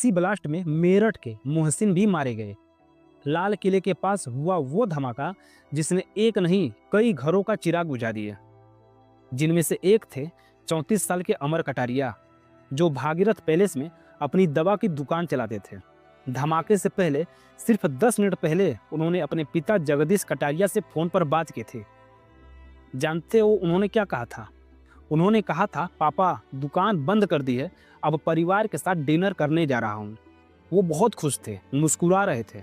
इसी ब्लास्ट में मेरठ के मोहसिन भी मारे गए। लाल किले के पास हुआ वो धमाका जिसने एक नहीं कई घरों का चिराग बुझा दिया, जिनमें से एक थे 34 साल के अमर कटारिया, जो भागीरथ पैलेस में अपनी दवा की दुकान चलाते थे। धमाके से पहले सिर्फ 10 मिनट पहले उन्होंने अपने पिता जगदीश कटारिया से फोन पर बात की थी। जानते हो उन्होंने क्या कहा था? उन्होंने कहा था, पापा दुकान बंद कर दी है, अब परिवार के साथ डिनर करने जा रहा हूँ। वो बहुत खुश थे, मुस्कुरा रहे थे।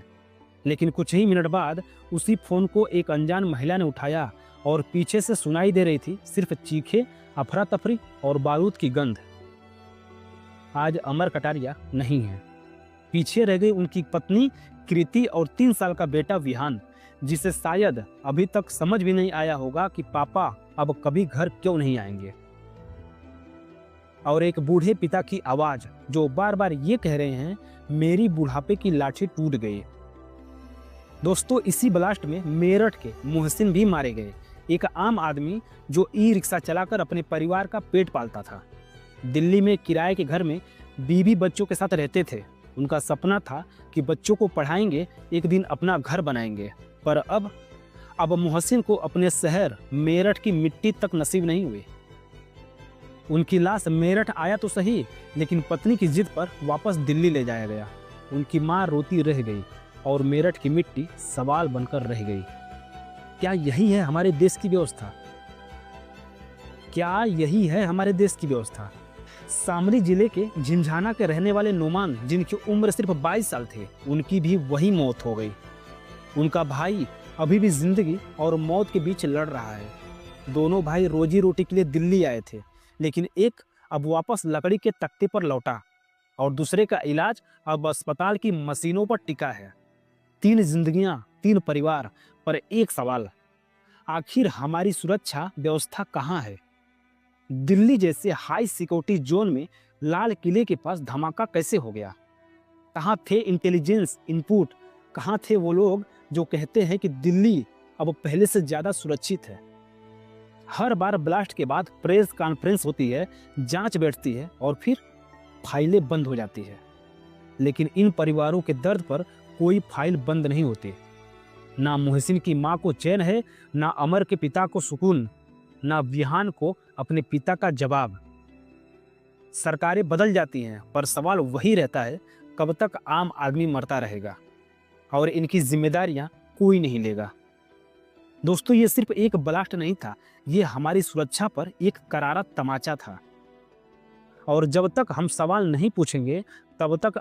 लेकिन कुछ ही मिनट बाद उसी फोन को एक अनजान महिला ने उठाया और पीछे से सुनाई दे रही थी सिर्फ चीखे, अफरा तफरी और बारूद की गंध। आज अमर कटारिया नहीं है। पीछे रह गई उनकी पत्नी कृति और 3 साल का बेटा विहान, जिसे शायद अभी तक समझ भी नहीं आया होगा कि पापा अब कभी घर क्यों नहीं आएंगे। और एक बूढ़े पिता की आवाज जो बार बार ये कह रहे हैं, मेरी बुढ़ापे की लाठी टूट गई। दोस्तों, इसी ब्लास्ट में मेरठ के मोहसिन भी मारे गए। एक आम आदमी जो ई रिक्शा चलाकर अपने परिवार का पेट पालता था। दिल्ली में किराए के घर में बीवी बच्चों के साथ रहते थे। उनका सपना था कि बच्चों को पढ़ाएंगे, एक दिन अपना घर बनाएंगे। पर अब मोहसिन को अपने शहर मेरठ की मिट्टी तक नसीब नहीं हुई। उनकी लाश मेरठ आया तो सही, लेकिन पत्नी की जिद पर वापस दिल्ली ले जाया गया। उनकी मां रोती रह गई और मेरठ की मिट्टी सवाल बनकर रह गई। क्या यही है हमारे देश की व्यवस्था? क्या यही है हमारे देश की व्यवस्था? सामरी जिले के झिंझाना के रहने वाले नोमान, जिनकी उम्र सिर्फ 22 साल थे, उनकी भी वही मौत हो गई। उनका भाई अभी भी जिंदगी और मौत के बीच लड़ रहा है। दोनों भाई रोजी रोटी के लिए दिल्ली आए थे, लेकिन एक अब वापस लकड़ी के तख्ते पर लौटा और दूसरे का इलाज अब अस्पताल की मशीनों पर टिका है। 3 जिंदगियां, 3 परिवार, पर एक सवाल, आखिर हमारी सुरक्षा व्यवस्था कहाँ है? दिल्ली जैसे हाई सिक्योरिटी जोन में लाल किले के पास धमाका कैसे हो गया? कहाँ थे इंटेलिजेंस इनपुट? कहाँ थे वो लोग जो कहते हैं कि दिल्ली अब पहले से ज्यादा सुरक्षित है? हर बार ब्लास्ट के बाद प्रेस कॉन्फ्रेंस होती है, जांच बैठती है और फिर फाइलें बंद हो जाती है। लेकिन इन परिवारों के दर्द पर कोई फाइल बंद नहीं होती। ना मोहसिन की मां को चैन है, ना अमर के पिता को सुकून, ना विहान को अपने पिता का जवाब। सरकारें बदल जाती हैं, पर सवाल वही रहता है, कब तक आम आदमी मरता रहेगा और इनकी जिम्मेदारियां कोई नहीं लेगा। दोस्तों, ये सिर्फ एक ब्लास्ट नहीं था, ये हमारी सुरक्षा पर एक करारा तमाचा था। और जब तक हम सवाल नहीं पूछेंगे, तब तक